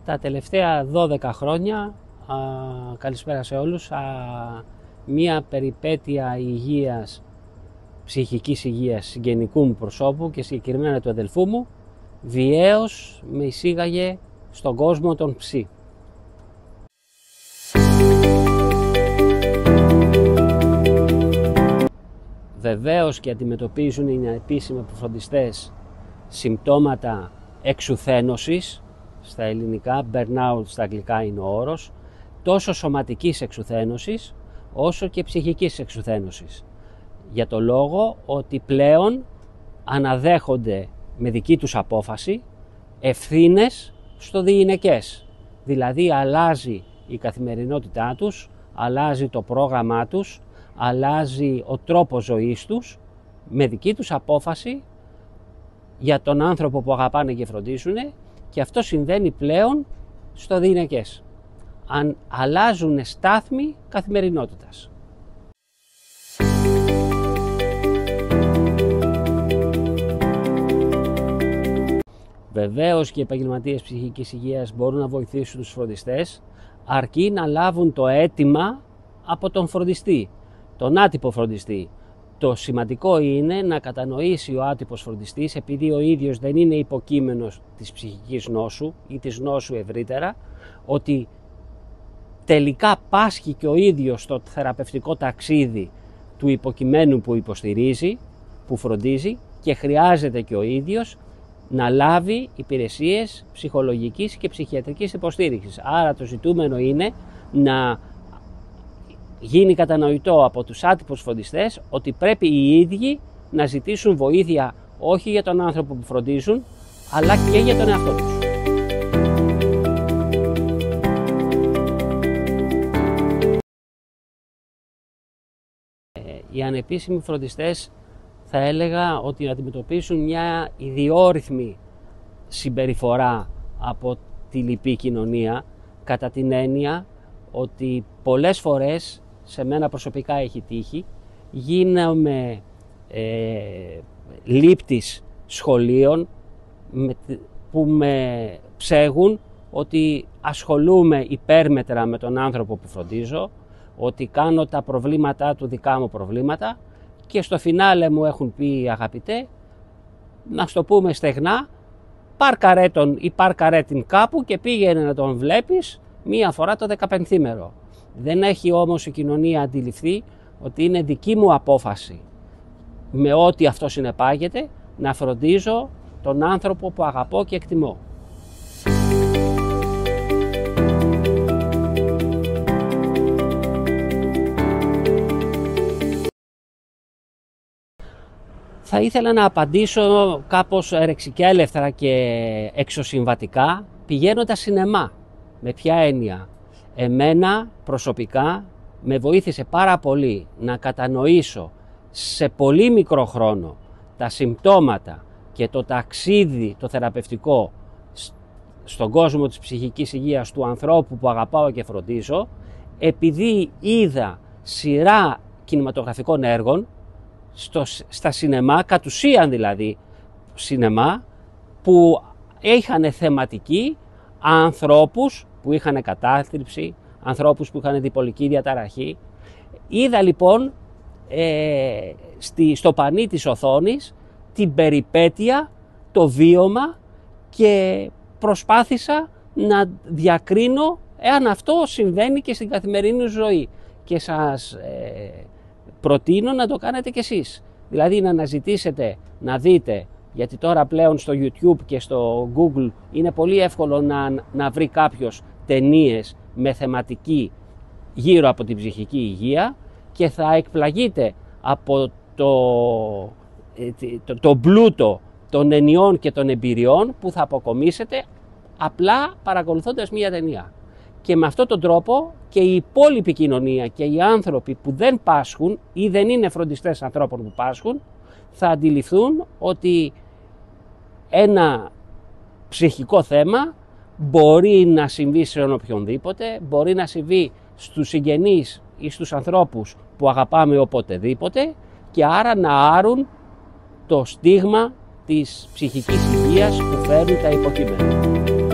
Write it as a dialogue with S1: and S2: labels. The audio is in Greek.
S1: Τα τελευταία 12 χρόνια, καλησπέρα σε όλους, μία περιπέτεια υγείας, ψυχικής υγείας συγγενικού μου προσώπου και συγκεκριμένα του αδελφού μου, βιαίως με εισήγαγε στον κόσμο των ψι. Βεβαίως και αντιμετωπίζουν οι επίσημοι φροντιστές συμπτώματα εξουθένωσης, στα ελληνικά, burnout στα αγγλικά είναι ο όρος, τόσο σωματικής εξουθένωσης όσο και ψυχικής εξουθένωσης. Για το λόγο ότι πλέον αναδέχονται με δική τους απόφαση ευθύνες στο διηνεκές. Δηλαδή αλλάζει η καθημερινότητά τους, αλλάζει το πρόγραμμά τους, αλλάζει ο τρόπος ζωής τους με δική τους απόφαση για τον άνθρωπο που αγαπάνε και φροντίζουν, και αυτό συμβαίνει πλέον στο διηνεκές. Αν αλλάζουν στάθμη καθημερινότητας. Βεβαίως και οι επαγγελματίες ψυχικής υγείας μπορούν να βοηθήσουν τους φροντιστές, αρκεί να λάβουν το αίτημα από τον φροντιστή, τον άτυπο φροντιστή. Το σημαντικό είναι να κατανοήσει ο άτυπος φροντιστής, επειδή ο ίδιος δεν είναι υποκείμενος της ψυχικής νόσου ή της νόσου ευρύτερα, ότι τελικά πάσχει και ο ίδιος στο θεραπευτικό ταξίδι του υποκειμένου που υποστηρίζει, που φροντίζει, και χρειάζεται και ο ίδιος να λάβει υπηρεσίες ψυχολογικής και ψυχιατρικής υποστήριξης. Άρα το ζητούμενο είναι να γίνει κατανοητό από τους άτυπους φροντιστές ότι πρέπει οι ίδιοι να ζητήσουν βοήθεια όχι για τον άνθρωπο που φροντίζουν, αλλά και για τον εαυτό τους. Οι ανεπίσημοι φροντιστές θα έλεγα ότι αντιμετωπίσουν μια ιδιόρυθμη συμπεριφορά από τη λυπή κοινωνία, κατά την έννοια ότι πολλές φορές, σε μένα προσωπικά έχει τύχει, γίνομαι λήπτης σχολείων που με ψέγουν ότι ασχολούμαι υπέρμετρα με τον άνθρωπο που φροντίζω, ότι κάνω τα προβλήματά του δικά μου προβλήματα, και στο φινάλε μου έχουν πει, αγαπητέ, να στο πούμε στεγνά, πάρκαρέ τον ή πάρκαρέ την κάπου και πήγαινε να τον βλέπεις μία φορά το 15ήμερο. Δεν έχει όμως η κοινωνία αντιληφθεί ότι είναι δική μου απόφαση, με ό,τι αυτό συνεπάγεται, να φροντίζω τον άνθρωπο που αγαπώ και εκτιμώ. Θα ήθελα να απαντήσω κάπως ερεξικέλευθερα και εξωσυμβατικά, πηγαίνοντας σινεμά. Με ποια έννοια? Εμένα προσωπικά με βοήθησε πάρα πολύ να κατανοήσω σε πολύ μικρό χρόνο τα συμπτώματα και το ταξίδι το θεραπευτικό στον κόσμο της ψυχικής υγείας του ανθρώπου που αγαπάω και φροντίζω, επειδή είδα σειρά κινηματογραφικών έργων στα σινεμά, κατ' ουσίαν δηλαδή σινεμά, που είχαν θεματική ανθρώπους που είχαν κατάθλιψη, ανθρώπους που είχαν διπολική διαταραχή. Είδα λοιπόν στο πανί της οθόνης την περιπέτεια, το βίωμα, και προσπάθησα να διακρίνω εάν αυτό συμβαίνει και στην καθημερινή ζωή, και σας προτείνω να το κάνετε κι εσείς. Δηλαδή να αναζητήσετε, να δείτε, γιατί τώρα πλέον στο YouTube και στο Google είναι πολύ εύκολο να βρει κάποιος ταινίες με θεματική γύρω από την ψυχική υγεία, και θα εκπλαγείτε από το πλούτο των ενιών και των εμπειριών που θα αποκομίσετε απλά παρακολουθώντας μία ταινία. Και με αυτόν τον τρόπο και η υπόλοιπη κοινωνία και οι άνθρωποι που δεν πάσχουν ή δεν είναι φροντιστές ανθρώπων που πάσχουν θα αντιληφθούν ότι ένα ψυχικό θέμα μπορεί να συμβεί σε οποιονδήποτε, μπορεί να συμβεί στους συγγενείς ή στους ανθρώπους που αγαπάμε οποτεδήποτε, και άρα να άρουν το στίγμα της ψυχικής υγείας που φέρνουν τα υποκείμενα.